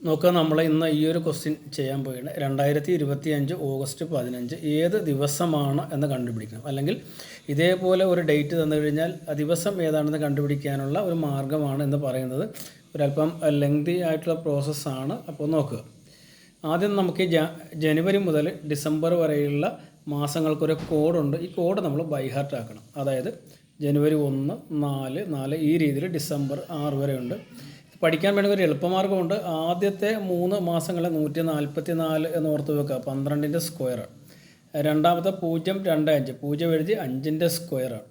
നോക്കുക, നമ്മൾ ഇന്ന് ഈ ഒരു ക്വസ്റ്റ്യൻ ചെയ്യാൻ പോവുകയാണ്. 2025 ഓഗസ്റ്റ് 15 ഏത് ദിവസമാണ് എന്ന് കണ്ടുപിടിക്കണം. അല്ലെങ്കിൽ ഇതേപോലെ ഒരു ഡേറ്റ് തന്നു കഴിഞ്ഞാൽ ആ ദിവസം ഏതാണെന്ന് കണ്ടുപിടിക്കാനുള്ള ഒരു മാർഗ്ഗമാണ് എന്ന് പറയുന്നത്. ഒരല്പം ലെങ്തി ആയിട്ടുള്ള പ്രോസസ്സാണ്. അപ്പോൾ നോക്കുക, ആദ്യം നമുക്ക് ജനുവരി മുതൽ ഡിസംബർ വരെയുള്ള മാസങ്ങൾക്കൊരു കോഡുണ്ട്. ഈ കോഡ് നമ്മൾ ബൈഹാർട്ട് ആക്കണം. അതായത് ജനുവരി 1, 4, 4 ഈ രീതിയിൽ ഡിസംബർ 6 വരെ ഉണ്ട്. പഠിക്കാൻ വേണമെങ്കിൽ ഒരു എളുപ്പമാർഗ്ഗമുണ്ട്. ആദ്യത്തെ 3 മാസങ്ങളെ 144 എന്ന് ഓർത്ത് വെക്കുക, 12ൻ്റെ സ്ക്വയറാണ്. രണ്ടാമത്തെ 025, 0 എഴുതി 5ൻ്റെ സ്ക്വയറാണ്.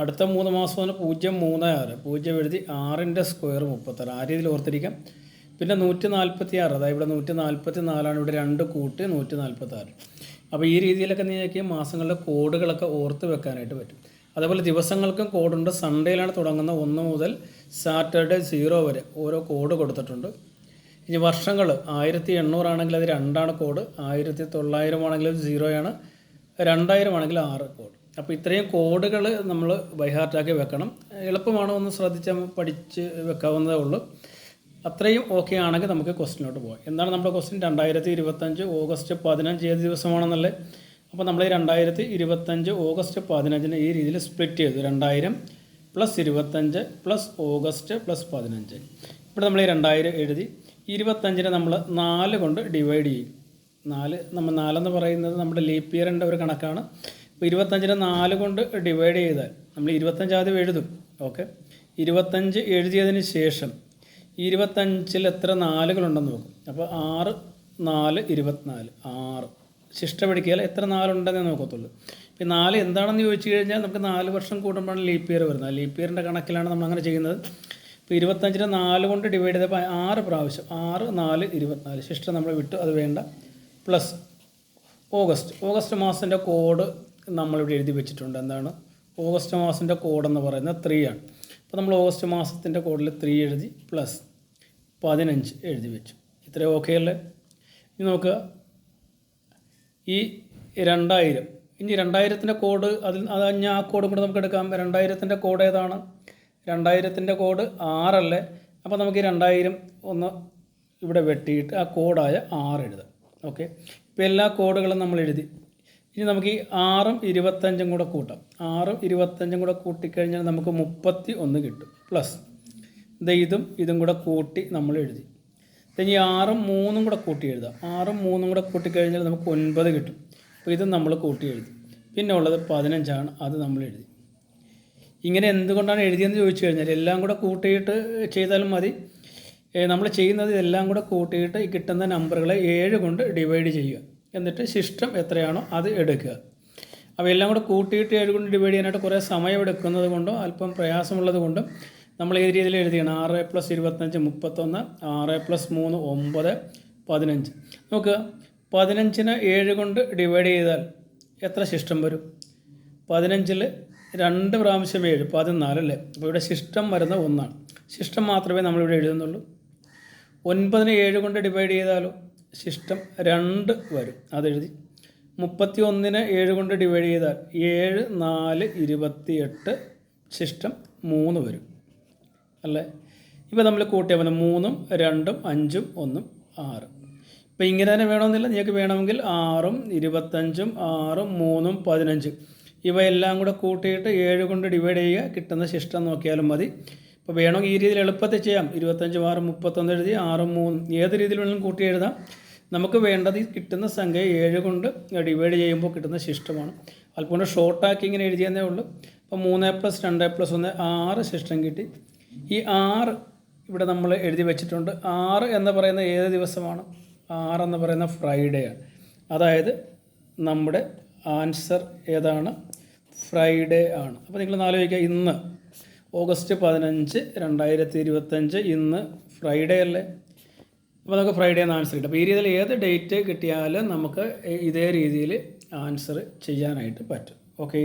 അടുത്ത 3 മാസം 036, 0 എഴുതി 6ൻ്റെ സ്ക്വയർ 36. ആ രീതിയിൽ ഓർത്തിരിക്കാം. പിന്നെ 146, അതായത് ഇവിടെ 144 ഇവിടെ 2 കൂട്ടി 146. അപ്പോൾ ഈ രീതിയിലൊക്കെ നിങ്ങൾക്ക് മാസങ്ങളുടെ കോഡുകളൊക്കെ ഓർത്ത് വെക്കാനായിട്ട് പറ്റും. അതേപോലെ ദിവസങ്ങൾക്കും കോഡുണ്ട്. സൺഡേയിലാണ് തുടങ്ങുന്ന 1 മുതൽ സാറ്റർഡേ 0 വരെ ഓരോ കോഡ് കൊടുത്തിട്ടുണ്ട്. ഇനി വർഷങ്ങൾ 1800 ആണെങ്കിൽ അത് 2 കോഡ്, 1900 ആണെങ്കിൽ അത് 0 ആണ്, 2000 ആണെങ്കിൽ 6 കോഡ്. അപ്പോൾ ഇത്രയും കോഡുകൾ നമ്മൾ ബൈഹാർട്ടാക്കി വെക്കണം. എളുപ്പമാണ്, ഒന്ന് ശ്രദ്ധിച്ചാൽ പഠിച്ച് വെക്കാവുന്നതേ ഉള്ളൂ. അത്രയും ഓക്കെ ആണെങ്കിൽ നമുക്ക് ക്വസ്റ്റിനോട്ട് പോകാം. എന്താണ് നമ്മുടെ ക്വസ്റ്റ്യൻ? 2025 ഓഗസ്റ്റ് 15 ഏത് ദിവസമാണെന്നല്ലേ. അപ്പോൾ നമ്മൾ 2025 ഓഗസ്റ്റ് 15 ഈ രീതിയിൽ സ്പ്ലിറ്റ് ചെയ്തു. 2000 + 25 + ഓഗസ്റ്റ് + 15. ഇവിടെ നമ്മൾ 2000 എഴുതി. 25 നമ്മൾ 4 കൊണ്ട് ഡിവൈഡ് ചെയ്യും. 4 എന്ന് പറയുന്നത് നമ്മുടെ ലീപ്പ് ഇയറിൻ്റെ ഒരു കണക്കാണ്. അപ്പോൾ 25 4 കൊണ്ട് ഡിവൈഡ് ചെയ്താൽ നമ്മൾ 25 ആദ്യം എഴുതും. ഓക്കെ, 25 എഴുതിയതിന് ശേഷം 25 എത്ര 4കളുണ്ടെന്ന് നോക്കും. അപ്പോൾ 6, 4, 24, 6. ശിഷ്ട പഠിക്കുക, എത്ര 4 ഉണ്ടെന്നേ നോക്കത്തുള്ളൂ. ഇപ്പോൾ 4 എന്താണെന്ന് ചോദിച്ചു കഴിഞ്ഞാൽ നമുക്ക് 4 വർഷം കൂടുമ്പോഴാണ് ലീപ്പ് ഇയർ വരുന്നത്. ലീപ്പ് ഇയറിൻ്റെ കണക്കിലാണ് നമ്മൾ അങ്ങനെ ചെയ്യുന്നത്. ഇപ്പോൾ 25 4 കൊണ്ട് ഡിവൈഡ് ചെയ്തപ്പോൾ 6 പ്രാവശ്യം, 6, 4, 24. ശിഷ്ടം നമ്മൾ വിട്ടു, അത് വേണ്ട. പ്ലസ് ഓഗസ്റ്റ് മാസത്തിൻ്റെ കോഡ് നമ്മളിവിടെ എഴുതി വെച്ചിട്ടുണ്ട്. എന്താണ് ഓഗസ്റ്റ് മാസത്തിൻ്റെ കോഡെന്ന് പറയുന്നത്? 3 ആണ്. അപ്പോൾ നമ്മൾ ഓഗസ്റ്റ് മാസത്തിൻ്റെ കോഡിൽ 3 എഴുതി, പ്ലസ് 15 എഴുതി വെച്ചു. ഇത്രയും ഓക്കെ അല്ലേ? ഇനി നോക്കുക, ഈ 2000, ഇനി 2000ൻ്റെ കോഡ് അത് ആ കോഡും കൂടെ നമുക്ക് എടുക്കാം. 2000ൻ്റെ കോഡ് ഏതാണ്? 2000ൻ്റെ കോഡ് 6 അല്ലേ. അപ്പോൾ നമുക്ക് ഈ 2000 ഒന്ന് ഇവിടെ വെട്ടിയിട്ട് ആ കോഡായ 6 എഴുതാം. ഓക്കെ, ഇപ്പോൾ എല്ലാ കോഡുകളും നമ്മൾ എഴുതി. ഇനി നമുക്ക് ഈ 6ഉം 25ഉം കൂടെ കൂട്ടാം. 6ഉം 25ഉം കൂടെ കൂട്ടിക്കഴിഞ്ഞാൽ നമുക്ക് 31 കിട്ടും. പ്ലസ് ഇതും കൂടെ കൂട്ടി നമ്മൾ എഴുതി. ഇനി 6ഉം 3ഉം കൂടെ കൂട്ടി എഴുതാം. 6ഉം 3ഉം കൂടെ കൂട്ടിക്കഴിഞ്ഞാൽ നമുക്ക് 9 കിട്ടും. അപ്പോൾ ഇത് നമ്മൾ കൂട്ടി എഴുതി. പിന്നെ ഉള്ളത് 15 ആണ്, അത് നമ്മൾ എഴുതി. ഇങ്ങനെ എന്തുകൊണ്ടാണ് എഴുതിയെന്ന് ചോദിച്ചു കഴിഞ്ഞാൽ എല്ലാം കൂടെ കൂട്ടിയിട്ട് ചെയ്താലും മതി. നമ്മൾ ചെയ്യുന്നത് ഇതെല്ലാം കൂടെ കൂട്ടിയിട്ട് ഈ കിട്ടുന്ന നമ്പറുകളെ 7 കൊണ്ട് ഡിവൈഡ് ചെയ്യുക. എന്നിട്ട് ശിഷ്ടം എത്രയാണോ അത് എടുക്കുക. അപ്പോൾ എല്ലാം കൂടെ കൂട്ടിയിട്ട് 7 കൊണ്ട് ഡിവൈഡ് ചെയ്യാനായിട്ട് കുറേ സമയം എടുക്കുന്നത് കൊണ്ടും അല്പം പ്രയാസമുള്ളത് കൊണ്ടും നമ്മൾ ഏത് രീതിയിൽ എഴുതിയാണ്? 6 + 25 31, 6 + 3 9, 15. നോക്കുക, 15നെ 7 കൊണ്ട് ഡിവൈഡ് ചെയ്താൽ എത്ര ശിഷ്ടം വരും? 15ൽ 2 പ്രാവശ്യം 7, 14 അല്ലേ. അപ്പോൾ ഇവിടെ ശിഷ്ടം വരുന്ന 1 ആണ്. ശിഷ്ടം മാത്രമേ നമ്മളിവിടെ എഴുതുന്നുള്ളൂ. 9നെ 7 കൊണ്ട് ഡിവൈഡ് ചെയ്താലോ ശിഷ്ടം 2 വരും, അതെഴുതി. 31നെ 7 കൊണ്ട് ഡിവൈഡ് ചെയ്താൽ 7, 4, 28, ശിഷ്ടം 3 വരും അല്ലേ. ഇപ്പോൾ നമ്മൾ കൂട്ടിയാൽ മതി. 3ഉം 2ഉം 5ഉം 1ഉം 6. ഇപ്പോൾ ഇങ്ങനെ തന്നെ വേണമെന്നില്ല. നിങ്ങൾക്ക് വേണമെങ്കിൽ 6ഉം 25ഉം 6ഉം 3ഉം 15 ഇവയെല്ലാം കൂടെ കൂട്ടിയിട്ട് 7 കൊണ്ട് ഡിവൈഡ് ചെയ്യുക. കിട്ടുന്ന ശിഷ്ടം നോക്കിയാലും മതി. ഇപ്പോൾ വേണമെങ്കിൽ ഈ രീതിയിൽ എളുപ്പത്തിൽ ചെയ്യാം. 25, 6, 31 എഴുതി 6ഉം 3ഉം ഏത് രീതിയിൽ വേണമെങ്കിലും കൂട്ടി എഴുതാം. നമുക്ക് വേണ്ടത് ഈ കിട്ടുന്ന സംഖ്യ 7 കൊണ്ട് ഡിവൈഡ് ചെയ്യുമ്പോൾ കിട്ടുന്ന ശിഷ്ടമാണ്. അല്പം കൊണ്ട് ഷോർട്ടാക്കി ഇങ്ങനെ എഴുതിയെന്നേ ഉള്ളൂ. അപ്പോൾ 3 + 2 + 1 6 ശിഷ്ടം കിട്ടി. ഈ 6 ഇവിടെ നമ്മൾ എഴുതി വെച്ചിട്ടുണ്ട്. 6 എന്ന് പറയുന്ന ഏത് ദിവസമാണ്? 6 എന്ന് പറയുന്ന ഫ്രൈഡേ ആണ്. അതായത് നമ്മുടെ ആൻസർ ഏതാണ്? ഫ്രൈഡേ ആണ്. അപ്പോൾ നിങ്ങൾ ആലോചിക്കുക, ഇന്ന് ഓഗസ്റ്റ് 15 2025 ഇന്ന് ഫ്രൈഡേ അല്ലേ. അപ്പോൾ നമുക്ക് ഫ്രൈഡേ എന്ന് ആൻസർ കിട്ടും. അപ്പോൾ ഈ രീതിയിൽ ഏത് ഡേറ്റ് കിട്ടിയാലും നമുക്ക് ഇതേ രീതിയിൽ ആൻസർ ചെയ്യാനായിട്ട് പറ്റും. ഓക്കേ.